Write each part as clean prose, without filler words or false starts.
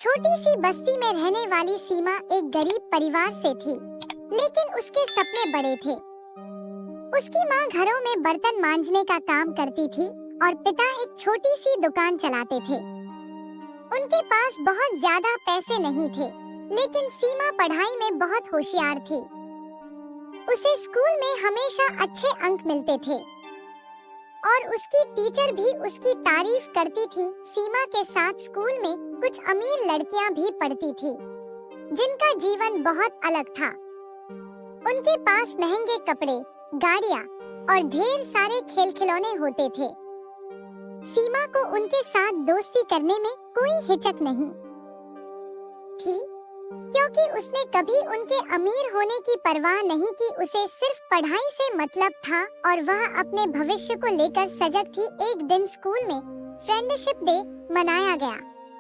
छोटी सी बस्ती में रहने वाली सीमा एक गरीब परिवार से थी, लेकिन उसके सपने बड़े थे। उसकी माँ घरों में बर्तन मांजने का काम करती थी और पिता एक छोटी सी दुकान चलाते थे। उनके पास बहुत ज्यादा पैसे नहीं थे, लेकिन सीमा पढ़ाई में बहुत होशियार थी। उसे स्कूल में हमेशा अच्छे अंक मिलते थे और उसकी टीचर भी उसकी तारीफ करती थी। सीमा के साथ स्कूल में कुछ अमीर लड़कियां भी पढ़ती थी, जिनका जीवन बहुत अलग था। उनके पास महंगे कपड़े, गाड़ियां और ढेर सारे खेल खिलौने होते थे। सीमा को उनके साथ दोस्ती करने में कोई हिचक नहीं थी, क्योंकि उसने कभी उनके अमीर होने की परवाह नहीं की। उसे सिर्फ पढ़ाई से मतलब था और वह अपने भविष्य को लेकर सजग थी। एक दिन स्कूल में फ्रेंडशिप डे मनाया गया,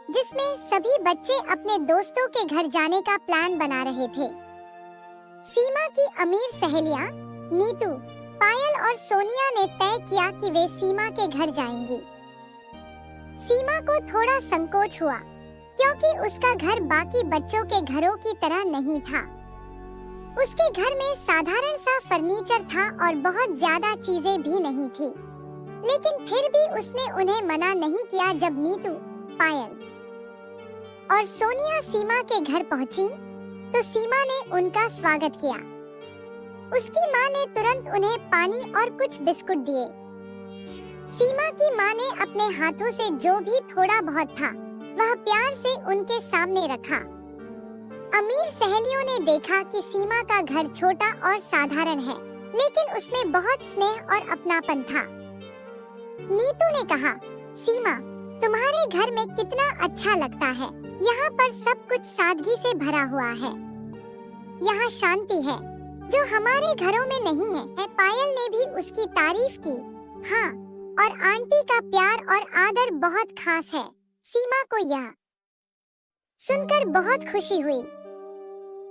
जिसमें सभी बच्चे अपने दोस्तों के घर जाने का प्लान बना रहे थे। सीमा की अमीर सहेलियां नीतू, पायल और सोनिया ने तय किया कि वे सीमा के घर जाएंगी। सीमा को थोड़ा संकोच हुआ, क्योंकि उसका घर बाकी बच्चों के घरों की तरह नहीं था। उसके घर में साधारण सा फर्नीचर था और बहुत ज्यादा चीजें भी नहीं थी, लेकिन फिर भी उसने उन्हें मना नहीं किया। जब नीतू, पायल और सोनिया सीमा के घर पहुंची, तो सीमा ने उनका स्वागत किया। उसकी माँ ने तुरंत उन्हें पानी और कुछ बिस्कुट दिए। सीमा की माँ ने अपने हाथों से जो भी थोड़ा बहुत था, वह प्यार से उनके सामने रखा। अमीर सहेलियों ने देखा कि सीमा का घर छोटा और साधारण है, लेकिन उसमें बहुत स्नेह और अपनापन था। नीतू ने कहा, सीमा, तुम्हारे घर में कितना अच्छा लगता है। यहाँ पर सब कुछ सादगी से भरा हुआ है। यहाँ शांति है, जो हमारे घरों में नहीं है। पायल ने भी उसकी तारीफ की। हाँ, और आंटी का प्यार और आदर बहुत खास है। सीमा को यह सुनकर बहुत खुशी हुई।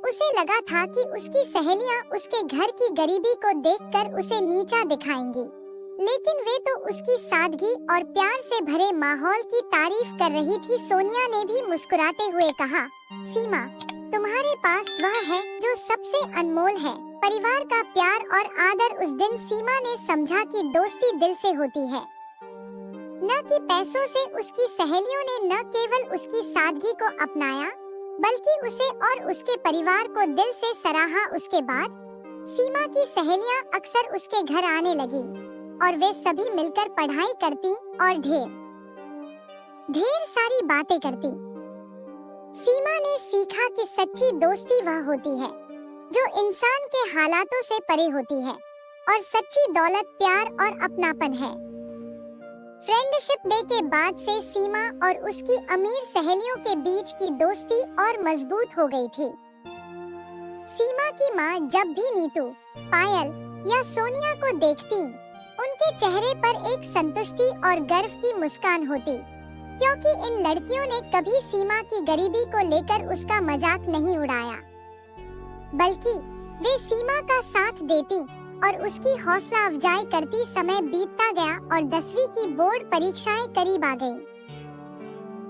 उसे लगा था कि उसकी सहेलियां उसके घर की गरीबी को देखकर उसे नीचा दिखाएंगी, लेकिन वे तो उसकी सादगी और प्यार से भरे माहौल की तारीफ कर रही थी। सोनिया ने भी मुस्कुराते हुए कहा, सीमा, तुम्हारे पास वह है जो सबसे अनमोल है, परिवार का प्यार और आदर। उस दिन सीमा ने समझा कि दोस्ती दिल से होती है, न कि पैसों से। उसकी सहेलियों ने न केवल उसकी सादगी को अपनाया, बल्कि उसे और उसके परिवार को दिल से सराहा। उसके बाद सीमा की सहेलियां अक्सर उसके घर आने लगी और वे सभी मिलकर पढ़ाई करती और ढेर सारी बातें करती। सीमा ने सीखा कि सच्ची दोस्ती वह होती है जो इंसान के हालातों से परे होती है, और सच्ची दौलत प्यार और अपनापन है। फ्रेंडशिप डे के बाद से सीमा और उसकी अमीर सहेलियों के बीच की दोस्ती और मजबूत हो गई थी। सीमा की माँ जब भी नीतू, पायल या सोनिया को देखती, उनके चेहरे पर एक संतुष्टि और गर्व की मुस्कान होती, क्योंकि इन लड़कियों ने कभी सीमा की गरीबी को लेकर उसका मजाक नहीं उड़ाया, बल्कि वे सीमा का साथ देती और उसकी हौसला अफजाई करती। समय बीतता गया और 10वीं की बोर्ड परीक्षाएं करीब आ गईं।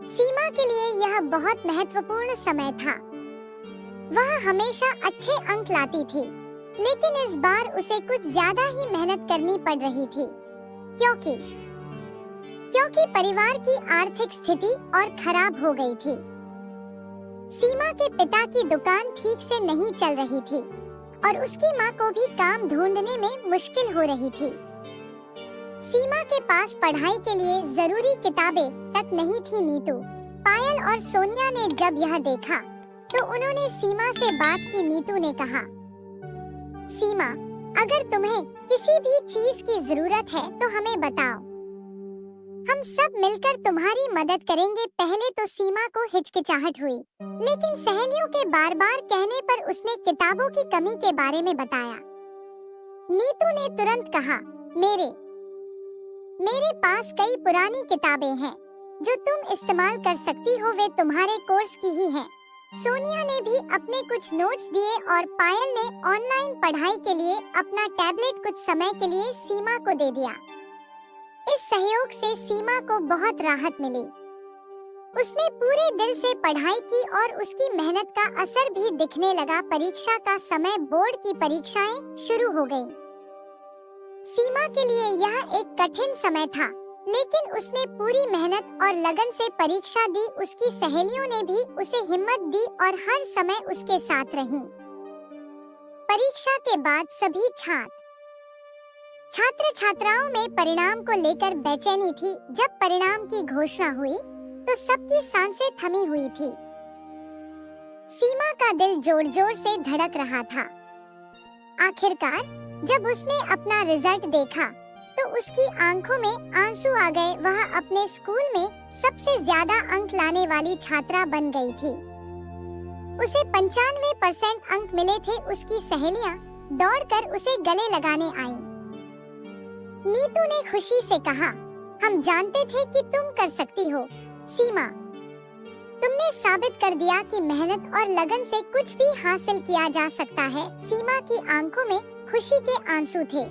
सीमा के लिए यह बहुत महत्वपूर्ण समय था। वह हमेशा अच्छे अंक लाती थी, लेकिन इस बार उसे कुछ ज्यादा ही मेहनत करनी पड़ रही थी, क्योंकि परिवार की आर्थिक स्थिति और खराब हो गई थी। सीमा के पिता की दुकान ठीक से नहीं चल रही थी और उसकी माँ को भी काम ढूंढने में मुश्किल हो रही थी। सीमा के पास पढ़ाई के लिए जरूरी किताबें तक नहीं थी। नीतू, पायल और सोनिया ने जब यह देखा, तो उन्होंने सीमा से बात की। नीतू ने कहा, सीमा, अगर तुम्हें किसी भी चीज की जरूरत है तो हमें बताओ, हम सब मिलकर तुम्हारी मदद करेंगे। पहले तो सीमा को हिचकिचाहट हुई, लेकिन सहेलियों के बार-बार कहने पर उसने किताबों की कमी के बारे में बताया। नीतू ने तुरंत कहा, मेरे पास कई पुरानी किताबें हैं जो तुम इस्तेमाल कर सकती हो, वे तुम्हारे कोर्स की ही हैं। सोनिया ने भी अपने कुछ नोट्स दिए और पायल ने ऑनलाइन पढ़ाई के लिए अपना टैबलेट कुछ समय के लिए सीमा को दे दिया। इस सहयोग से सीमा को बहुत राहत मिली। उसने पूरे दिल से पढ़ाई की और उसकी मेहनत का असर भी दिखने लगा। परीक्षा का समय, बोर्ड की परीक्षाएं शुरू हो गईं। सीमा के लिए यह एक कठिन समय था, लेकिन उसने पूरी मेहनत और लगन से परीक्षा दी। उसकी सहेलियों ने भी उसे हिम्मत दी और हर समय उसके साथ रहीं। परीक्षा के बाद सभी छात्र छात्राओं में परिणाम को लेकर बेचैनी थी। जब परिणाम की घोषणा हुई तो सबकी सांसें थमी हुई थी। सीमा का दिल जोर-जोर से धड़क रहा था। आखिरकार जब उसने अपना रिजल्ट देखा तो उसकी आंखों में आंसू आ गए। वह अपने स्कूल में सबसे ज्यादा अंक लाने वाली छात्रा बन गई थी। उसे 95% अंक मिले थे। उसकी सहेलियां दौड़कर उसे गले लगाने आईं। नीतू ने खुशी से कहा, हम जानते थे कि तुम कर सकती हो सीमा। तुमने साबित कर दिया कि मेहनत और लगन से कुछ भी हासिल किया जा सकता है। सीमा की आंखों में खुशी के आंसू थे।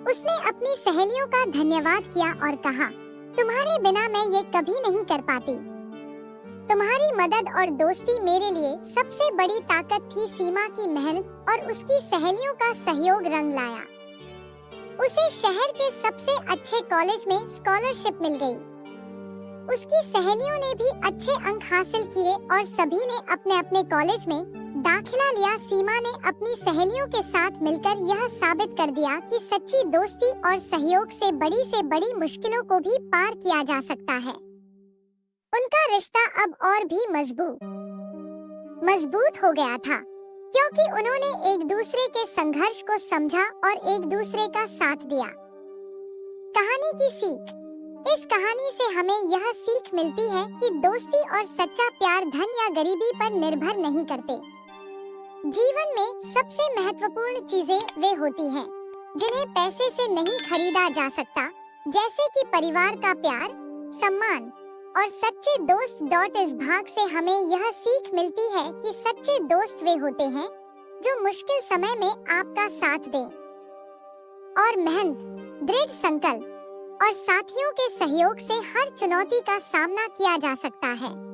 उसने अपनी सहेलियों का धन्यवाद किया और कहा, तुम्हारे बिना मैं ये कभी नहीं कर पाती। तुम्हारी मदद और दोस्ती मेरे लिए सबसे बड़ी ताकत थी। सीमा की मेहनत और उसकी सहेलियों का सहयोग रंग लाया। उसे शहर के सबसे अच्छे कॉलेज में स्कॉलरशिप मिल गई। उसकी सहेलियों ने भी अच्छे अंक हासिल किए और सभी ने अपने अपने कॉलेज में दाखिला लिया। सीमा ने अपनी सहेलियों के साथ मिलकर यह साबित कर दिया कि सच्ची दोस्ती और सहयोग से बड़ी मुश्किलों को भी पार किया जा सकता है। उनका रिश्ता अब और भी मजबूत हो गया था, क्योंकि उन्होंने एक दूसरे के संघर्ष को समझा और एक दूसरे का साथ दिया। कहानी की सीख। इस कहानी से हमें यह सीख मिलती है कि दोस्ती और सच्चा प्यार धन या गरीबी पर निर्भर नहीं करते। जीवन में सबसे महत्वपूर्ण चीजें वे होती हैं जिन्हें पैसे से नहीं खरीदा जा सकता, जैसे कि परिवार का प्यार, सम्मान और सच्चे दोस्त। इस भाग से हमें यह सीख मिलती है कि सच्चे दोस्त वे होते हैं जो मुश्किल समय में आपका साथ दें और मेहनत, दृढ़ संकल्प और साथियों के सहयोग से हर चुनौती का सामना किया जा सकता है।